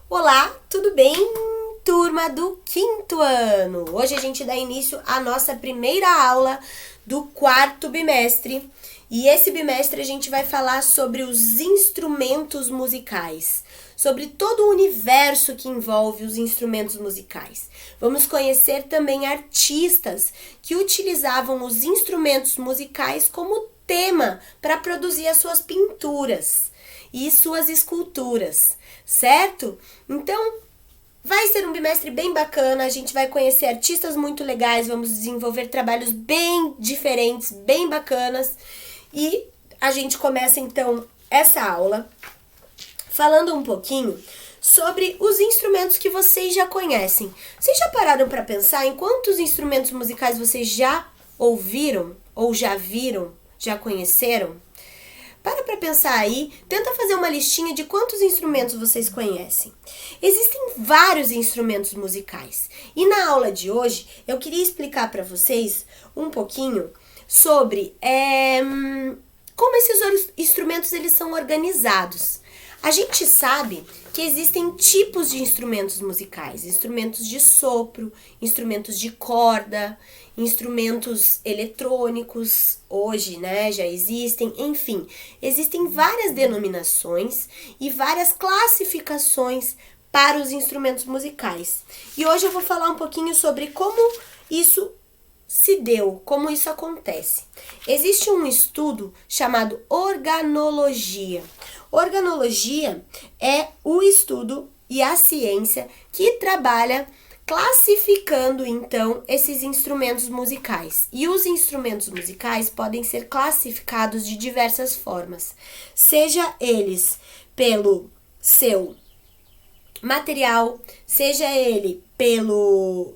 Olá, tudo bem? Turma do 5º ano! Hoje a gente dá início à nossa primeira aula do 4º bimestre. E esse bimestre a gente vai falar sobre os instrumentos musicais, sobre todo o universo que envolve os instrumentos musicais. Vamos conhecer também artistas que utilizavam os instrumentos musicais como tema para produzir as suas pinturas e suas esculturas, certo? Então, vai ser um bimestre bem bacana, a gente vai conhecer artistas muito legais, vamos desenvolver trabalhos bem diferentes, bem bacanas. E a gente começa então essa aula falando um pouquinho sobre os instrumentos que vocês já conhecem. Vocês já pararam para pensar em quantos instrumentos musicais vocês já ouviram, ou já viram, já conheceram? Para pensar aí, tenta fazer uma listinha de quantos instrumentos vocês conhecem. Existem vários instrumentos musicais. E na aula de hoje, eu queria explicar para vocês um pouquinho sobre como esses instrumentos eles são organizados. A gente sabe que existem tipos de instrumentos musicais, instrumentos de sopro, instrumentos de corda, instrumentos eletrônicos, hoje, né, já existem, enfim, existem várias denominações e várias classificações para os instrumentos musicais. E hoje eu vou falar um pouquinho sobre como isso se deu, como isso acontece. Existe um estudo chamado organologia. Organologia é o estudo e a ciência que trabalha classificando, então, esses instrumentos musicais. E os instrumentos musicais podem ser classificados de diversas formas, seja eles pelo seu material, seja ele pelo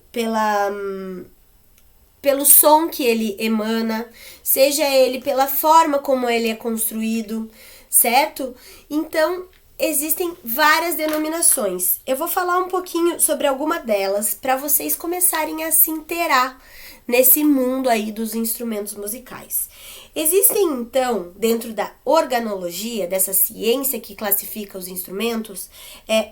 som que ele emana, seja ele pela forma como ele é construído, certo? Então, existem várias denominações. Eu vou falar um pouquinho sobre alguma delas para vocês começarem a se inteirar nesse mundo aí dos instrumentos musicais. Existem, então, dentro da organologia, dessa ciência que classifica os instrumentos,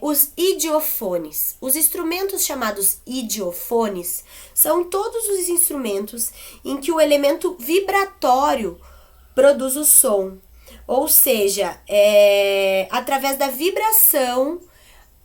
os idiofones. Os instrumentos chamados idiofones são todos os instrumentos em que o elemento vibratório produz o som. Ou seja, através da vibração,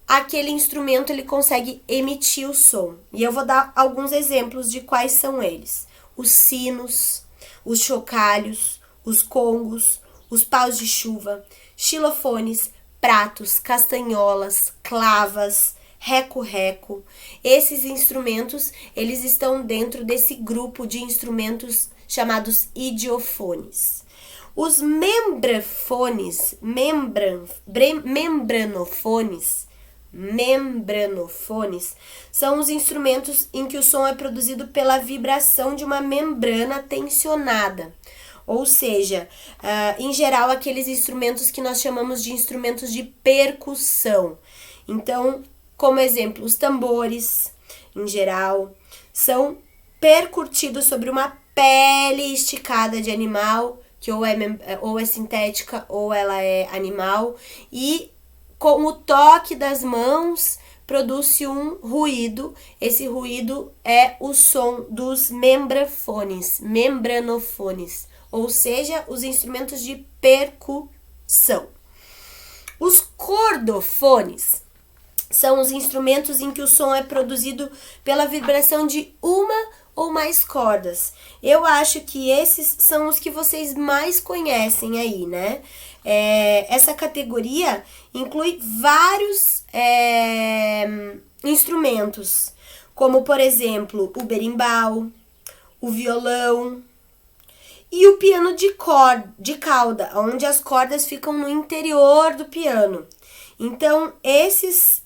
aquele instrumento ele consegue emitir o som. E eu vou dar alguns exemplos de quais são eles. Os sinos, os chocalhos, os congos, os paus de chuva, xilofones, pratos, castanholas, clavas, reco-reco. Esses instrumentos, eles estão dentro desse grupo de instrumentos chamados idiofones. Os membranofones são os instrumentos em que o som é produzido pela vibração de uma membrana tensionada. Ou seja, em geral, aqueles instrumentos que nós chamamos de instrumentos de percussão. Então, como exemplo, os tambores, em geral, são percutidos sobre uma pele esticada de animal, que ou é sintética ou ela é animal, e com o toque das mãos produz-se um ruído. Esse ruído é o som dos membranofones, ou seja, os instrumentos de percussão. Os cordofones são os instrumentos em que o som é produzido pela vibração de uma ou mais cordas. Eu acho que esses são os que vocês mais conhecem aí, né? Essa categoria inclui vários instrumentos, como, por exemplo, o berimbau, o violão e o piano de cauda, onde as cordas ficam no interior do piano. Então, esses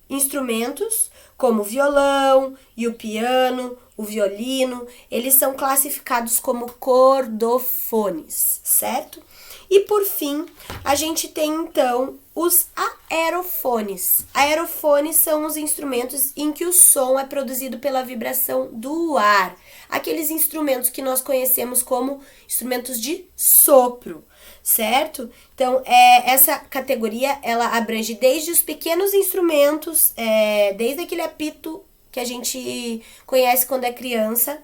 instrumentos, como o violão e o piano, o violino, eles são classificados como cordofones, certo? E por fim, a gente tem então os aerofones. Aerofones são os instrumentos em que o som é produzido pela vibração do ar. Aqueles instrumentos que nós conhecemos como instrumentos de sopro, certo? Então, essa categoria, ela abrange desde os pequenos instrumentos, desde aquele apito que a gente conhece quando é criança,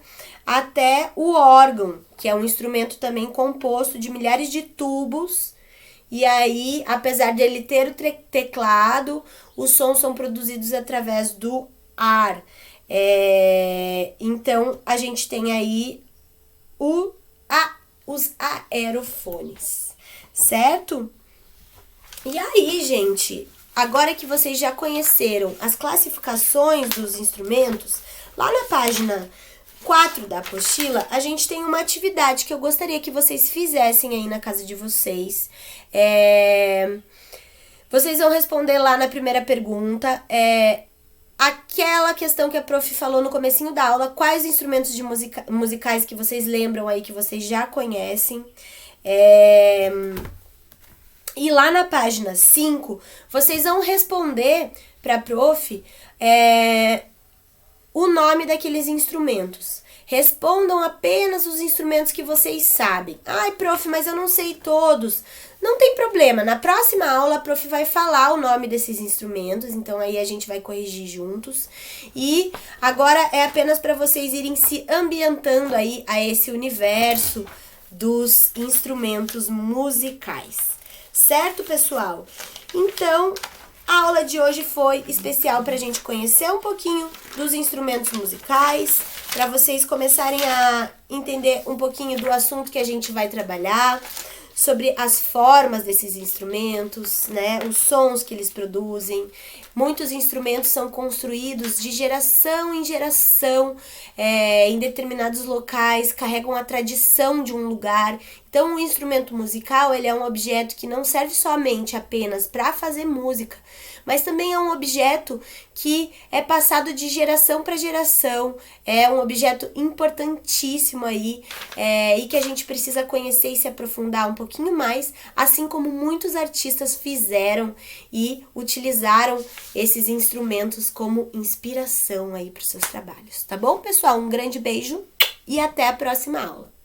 até o órgão, que é um instrumento também composto de milhares de tubos. E aí, apesar dele ter o teclado, os sons são produzidos através do ar. Então, a gente tem aí os aerofones, certo? E aí, gente, agora que vocês já conheceram as classificações dos instrumentos, lá na página 4 da apostila, a gente tem uma atividade que eu gostaria que vocês fizessem aí na casa de vocês. Vocês vão responder lá na primeira pergunta, aquela questão que a prof falou no comecinho da aula, quais instrumentos musicais que vocês lembram aí, que vocês já conhecem. E lá na página 5, vocês vão responder para a prof o nome daqueles instrumentos. Respondam apenas os instrumentos que vocês sabem. Ai, prof, mas eu não sei todos. Não tem problema. Na próxima aula, a prof vai falar o nome desses instrumentos. Então, aí a gente vai corrigir juntos. E agora é apenas para vocês irem se ambientando aí a esse universo dos instrumentos musicais. Certo, pessoal? Então, a aula de hoje foi especial para a gente conhecer um pouquinho dos instrumentos musicais, para vocês começarem a entender um pouquinho do assunto que a gente vai trabalhar, sobre as formas desses instrumentos, né, os sons que eles produzem. Muitos instrumentos são construídos de geração em geração, em determinados locais, carregam a tradição de um lugar. Então, o instrumento musical, ele é um objeto que não serve somente apenas para fazer música, mas também é um objeto que é passado de geração para geração, é um objeto importantíssimo aí, e que a gente precisa conhecer e se aprofundar um pouquinho mais, assim como muitos artistas fizeram e utilizaram esses instrumentos como inspiração aí para os seus trabalhos, tá bom, pessoal? Um grande beijo e até a próxima aula.